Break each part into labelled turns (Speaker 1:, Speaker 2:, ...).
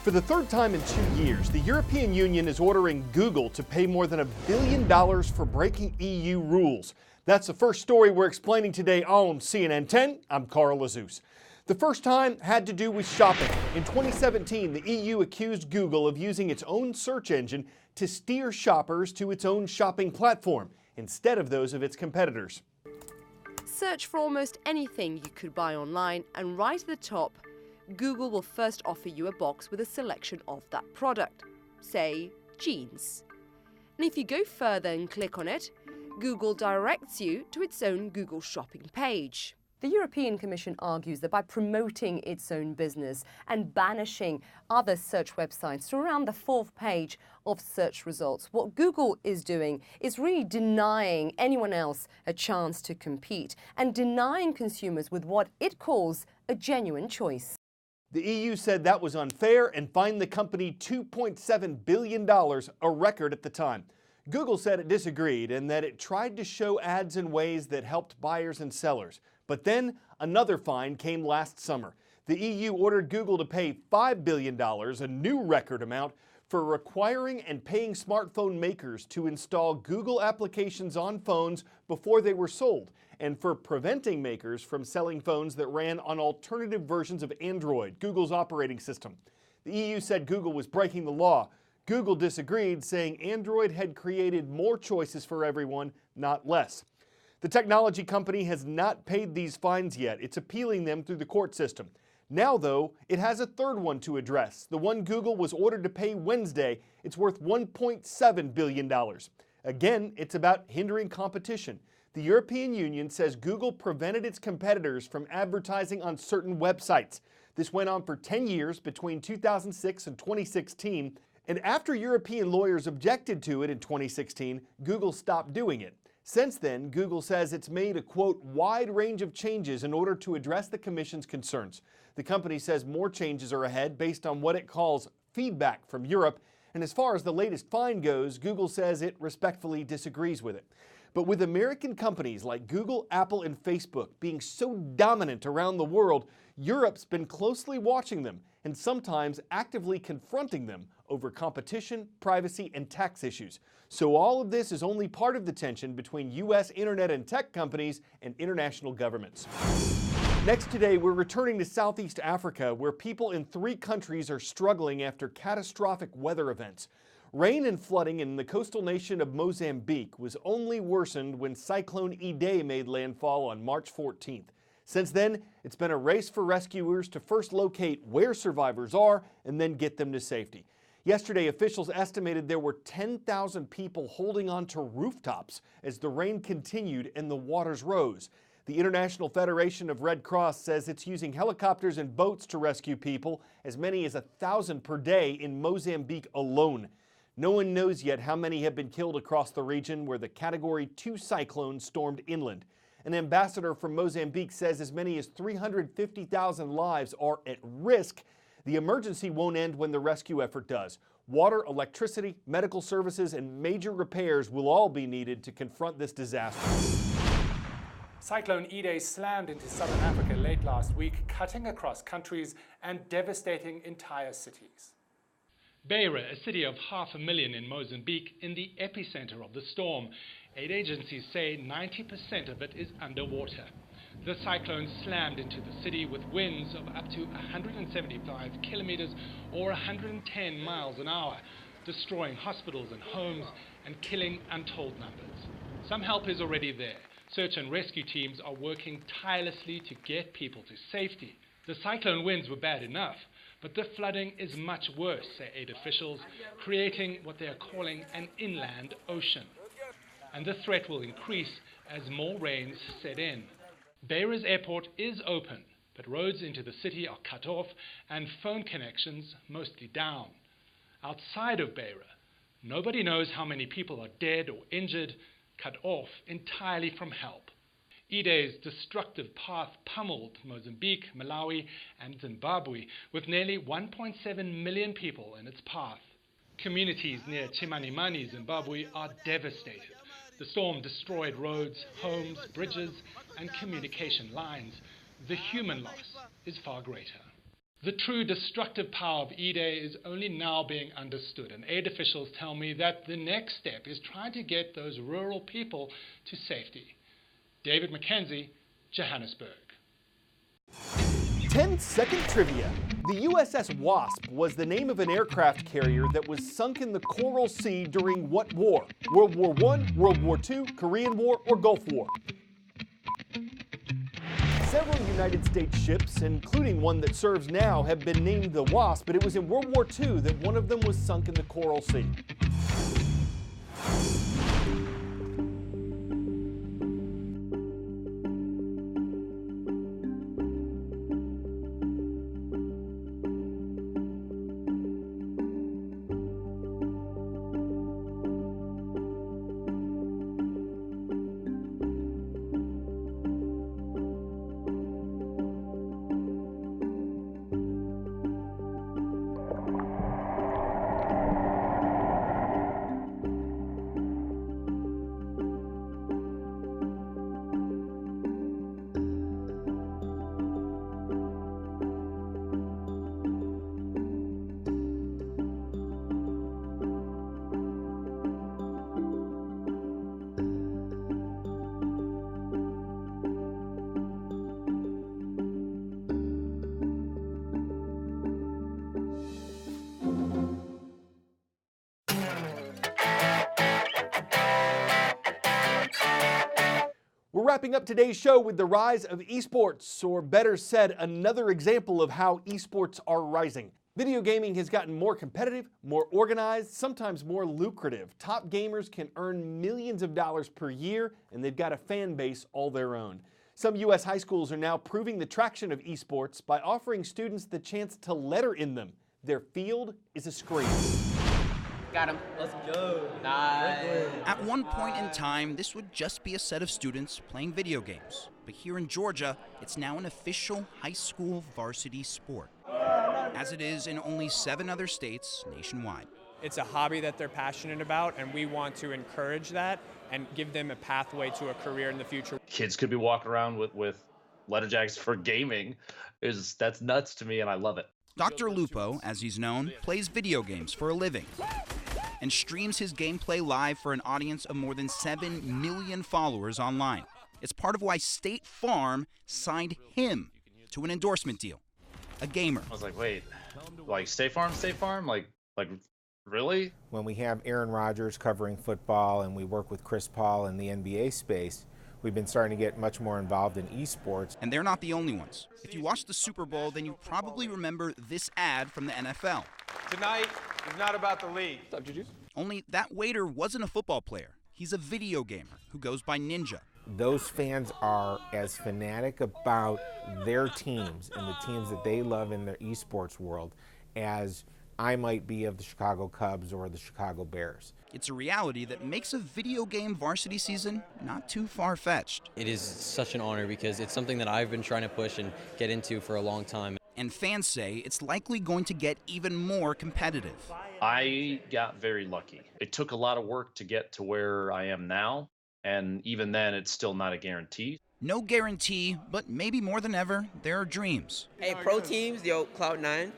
Speaker 1: For the third time in 2 years, the European Union is ordering Google to pay more than $1 billion for breaking EU rules. That's the first story we're explaining today on CNN 10. I'm Carl Azus. The first time had to do with shopping. In 2017, the EU accused Google of using its own search engine to steer shoppers to its own shopping platform instead of those of its competitors.
Speaker 2: Search for almost anything you could buy online, and right at the top, Google will first offer you a box with a selection of that product, say jeans. And if you go further and click on it, Google directs you to its own Google shopping page. The European Commission argues that by promoting its own business and banishing other search websites to around the fourth page of search results, what Google is doing is really denying anyone else a chance to compete and denying consumers with what it calls a genuine choice.
Speaker 1: The EU said that was unfair and fined the company $2.7 billion, a record at the time. Google said it disagreed and that it tried to show ads in ways that helped buyers and sellers. But then another fine came last summer. The EU ordered Google to pay $5 billion, a new record amount, for requiring and paying smartphone makers to install Google applications on phones before they were sold, and for preventing makers from selling phones that ran on alternative versions of Android, Google's operating system. The EU said Google was breaking the law. Google disagreed, saying Android had created more choices for everyone, not less. The technology company has not paid these fines yet. It's appealing them through the court system. Now, though, it has a third one to address. The one Google was ordered to pay Wednesday. It's worth $1.7 billion. Again, it's about hindering competition. The European Union says Google prevented its competitors from advertising on certain websites. This went on for 10 years between 2006 and 2016. And after European lawyers objected to it in 2016, Google stopped doing it. Since then, Google says it's made a, quote, wide range of changes in order to address the Commission's concerns. The company says more changes are ahead based on what it calls feedback from Europe. And as far as the latest fine goes, Google says it respectfully disagrees with it. But with American companies like Google, Apple, and Facebook being so dominant around the world, Europe's been closely watching them and sometimes actively confronting them over competition, privacy, and tax issues. So all of this is only part of the tension between U.S. internet and tech companies and international governments. Next today, we're returning to Southeast Africa, where people in 3 countries are struggling after catastrophic weather events. Rain and flooding in the coastal nation of Mozambique was only worsened when Cyclone Idai made landfall on March 14th. Since then, it's been a race for rescuers to first locate where survivors are and then get them to safety. Yesterday, officials estimated there were 10,000 people holding on to rooftops as the rain continued and the waters rose. The International Federation of Red Cross says it's using helicopters and boats to rescue people, as many as 1,000 per day in Mozambique alone. No one knows yet how many have been killed across the region where the Category 2 cyclone stormed inland. An ambassador from Mozambique says as many as 350,000 lives are at risk. The emergency won't end when the rescue effort does. Water, electricity, medical services, and major repairs will all be needed to confront this disaster.
Speaker 3: Cyclone Idai slammed into southern Africa late last week, cutting across countries and devastating entire cities.
Speaker 4: Beira, a city of 500,000 in Mozambique, in the epicenter of the storm. Aid agencies say 90% of it is underwater. The cyclone slammed into the city with winds of up to 175 kilometers or 110 miles an hour, destroying hospitals and homes and killing untold numbers. Some help is already there. Search and rescue teams are working tirelessly to get people to safety. The cyclone winds were bad enough, but the flooding is much worse, say aid officials, creating what they are calling an inland ocean. And the threat will increase as more rains set in. Beira's airport is open, but roads into the city are cut off and phone connections mostly down. Outside of Beira, nobody knows how many people are dead or injured, cut off entirely from help. Idai's destructive path pummeled Mozambique, Malawi, and Zimbabwe, with nearly 1.7 million people in its path. Communities near Chimanimani, Zimbabwe, are devastated. The storm destroyed roads, homes, bridges, and communication lines. The human loss is far greater. The true destructive power of Idai is only now being understood, and aid officials tell me that the next step is trying to get those rural people to safety. David Mackenzie, Johannesburg.
Speaker 1: 10-second trivia. The USS Wasp was the name of an aircraft carrier that was sunk in the Coral Sea during what war? World War I, World War II, Korean War, or Gulf War? Several United States ships, including one that serves now, have been named the Wasp, but it was in World War II that one of them was sunk in the Coral Sea. We're wrapping up today's show with the rise of eSports, or better said, another example of how eSports are rising. Video gaming has gotten more competitive, more organized, sometimes more lucrative. Top gamers can earn millions of dollars per year, and they've got a fan base all their own. Some U.S. high schools are now proving the traction of eSports by offering students the chance to letter in them. Their field is a screen.
Speaker 5: Got him. Let's go. Nice.
Speaker 6: At one point in time, this would just be a set of students playing video games. But here in Georgia, it's now an official high school varsity sport, as it is in only 7 other states nationwide.
Speaker 7: It's a hobby that they're passionate about, and we want to encourage that and give them a pathway to a career in the future.
Speaker 8: Kids could be walking around with letter jackets for gaming. That's nuts to me, and I love it.
Speaker 6: Dr. Lupo, as he's known, plays video games for a living and streams his gameplay live for an audience of more than 7 million followers online. It's part of why State Farm signed him to an endorsement deal. A gamer.
Speaker 8: I was like, wait, like State Farm? Like really?
Speaker 9: When we have Aaron Rodgers covering football and we work with Chris Paul in the NBA space, we've been starting to get much more involved in esports.
Speaker 6: And they're not the only ones. If you watched the Super Bowl, then you probably remember this ad from the NFL.
Speaker 10: Tonight is not about the league.
Speaker 7: What's up, Juju?
Speaker 6: Only that waiter wasn't a football player. He's a video gamer who goes by Ninja.
Speaker 9: Those fans are as fanatic about their teams and the teams that they love in their esports world as I might be of the Chicago Cubs or the Chicago Bears.
Speaker 6: It's a reality that makes a video game varsity season not too far-fetched.
Speaker 5: It is such an honor because it's something that I've been trying to push and get into for a long time.
Speaker 6: And fans say it's likely going to get even more competitive.
Speaker 8: I got very lucky. It took a lot of work to get to where I am now, and even then, it's still not a guarantee.
Speaker 6: No guarantee, but maybe more than ever, there are dreams.
Speaker 5: Hey, pro teams, yo, Cloud9.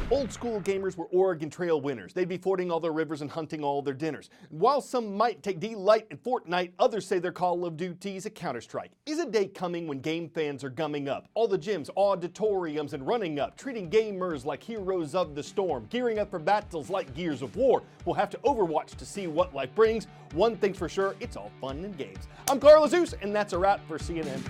Speaker 1: Old school gamers were Oregon Trail winners. They'd be fording all their rivers and hunting all their dinners. And while some might take delight in Fortnite, others say their Call of Duty's a Counter-Strike. Is a day coming when game fans are gumming up? All the gyms, auditoriums, and running up, treating gamers like heroes of the storm, gearing up for battles like Gears of War. We'll have to Overwatch to see what life brings. One thing's for sure, it's all fun and games. I'm Carl Zeus, and that's a wrap for CNN.